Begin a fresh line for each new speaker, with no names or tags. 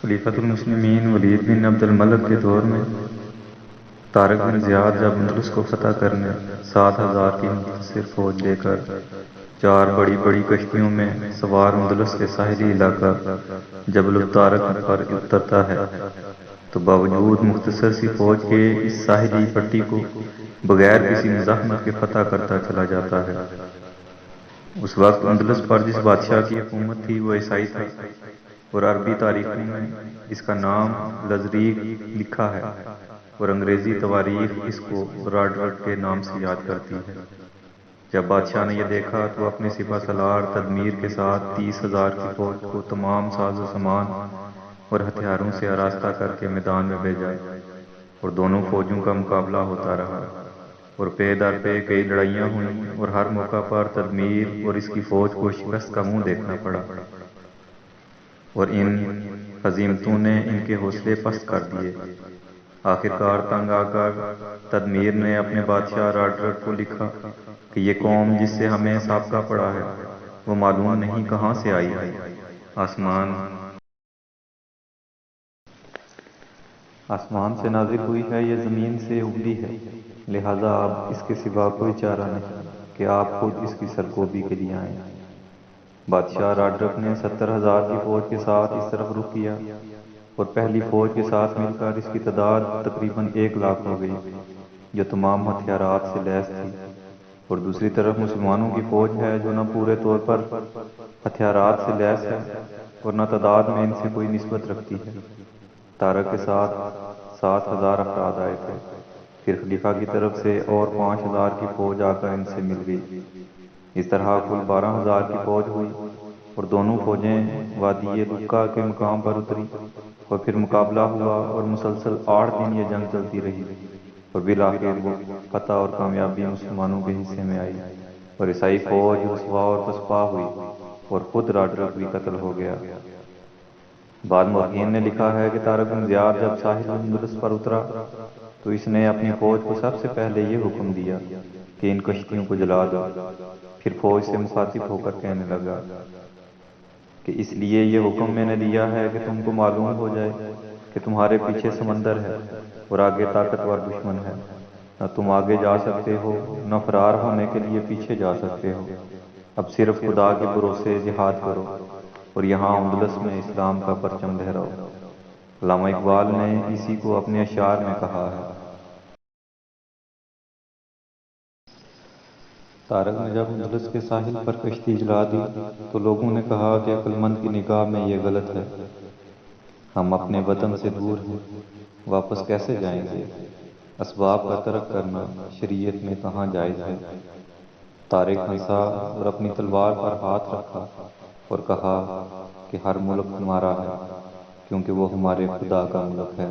خلیفۃ المسلمین ولید بن عبد الملک کے دور میں طارق بن زیاد جب اندلس کو فتح کرنے 7,000 کی مختصر فوج لے کر 4 بڑی بڑی کشتیوں میں سوار اندلس کے ساحلی علاقہ جبل الطارق پر اترتا ہے تو باوجود مختصر سی فوج کے اس ساحلی پٹی کو بغیر کسی مزاحمت کے فتح کرتا چلا جاتا ہے۔ اس وقت اندلس پر جس بادشاہ کی حکومت تھی وہ عیسائی تھا، اور عربی تاریخوں میں اس کا نام لزریگ لکھا ہے، اور انگریزی تواریخ اس کو راڈرک کے نام سے یاد کرتی ہے۔ جب بادشاہ نے یہ دیکھا تو اپنے سپہ سالار تدمیر کے ساتھ 30,000 کی فوج کو تمام ساز و سامان اور ہتھیاروں سے آراستہ کر کے میدان میں بھیجا، اور دونوں فوجوں کا مقابلہ ہوتا رہا، اور پے در پے کئی لڑائیاں ہوئیں، اور ہر موقع پر تدمیر اور اس کی فوج کو شکست کا منہ دیکھنا پڑا، اور ان ہزیمتوں نے ان کے حوصلے پست کر دیے۔ آخر کار تنگ آ کر تدمیر نے اپنے بادشاہ راڈرک کو لکھا کہ یہ قوم جس سے ہمیں سابقہ پڑا ہے وہ معلوم نہیں کہاں سے آئی ہے، آسمان سے نازل ہوئی ہے، یہ زمین سے ابلی ہے، لہذا اب اس کے سوا کوئی چارہ نہیں کہ آپ خود اس کی سرکوبی کے لیے آئیں۔ بادشاہ راڈرک نے 70,000 کی فوج کے ساتھ اس طرف رخ کیا، اور پہلی فوج کے ساتھ مل کر اس کی تعداد تقریباً 1,00,000 ہو گئی، جو تمام ہتھیارات سے لیس تھی، اور دوسری طرف مسلمانوں کی فوج ہے جو نہ پورے طور پر ہتھیارات سے لیس ہے اور نہ تعداد میں ان سے کوئی نسبت رکھتی ہے۔ طارق کے ساتھ 7,000 افراد آئے تھے، پھر خلیفہ کی طرف سے اور 5,000 کی فوج آ کر ان سے مل گئی، اس طرح کل 12,000 کی فوج ہوئی، اور دونوں فوجیں وادی لکا کے مقام پر اتری، اور پھر مقابلہ ہوا، اور مسلسل 8 دن یہ جنگ چلتی رہی، اور بالآخر وہ فتح اور کامیابی مسلمانوں کے حصے میں آئی، اور عیسائی فوج رسوا اور پسپا ہوئی، اور خود راڈرک بھی قتل ہو گیا۔ بعض مورخین نے لکھا ہے کہ طارق بن زیاد جب ساحل اندلس پر اترا تو اس نے اپنی فوج کو سب سے پہلے یہ حکم دیا کہ ان کشتیوں کو جلا دو، پھر فوج سے مخاطب ہو کر کہنے لگا کہ اس لیے یہ حکم میں نے دیا ہے کہ تم کو معلوم ہو جائے کہ تمہارے پیچھے سمندر ہے اور آگے طاقتور دشمن ہے، نہ تم آگے جا سکتے ہو نہ فرار ہونے کے لیے پیچھے جا سکتے ہو، اب صرف خدا کے بھروسے جہاد کرو اور یہاں اندلس میں اسلام کا پرچم لہراؤ۔ علامہ اقبال نے اسی کو اپنے اشعار میں کہا ہے۔ طارق نے جب اندلس کے ساحل پر کشتی جلا دی تو لوگوں نے کہا کہ عقل مند کی نگاہ میں یہ غلط ہے، ہم اپنے وطن سے دور ہیں، واپس کیسے جائیں گے؟ اسباب کا ترک کرنا شریعت میں کہاں جائز ہے؟ طارق ہنسا اور اپنی تلوار پر ہاتھ رکھا اور کہا کہ ہر ملک ہمارا ہے، کیونکہ وہ ہمارے خدا کا ملک ہے۔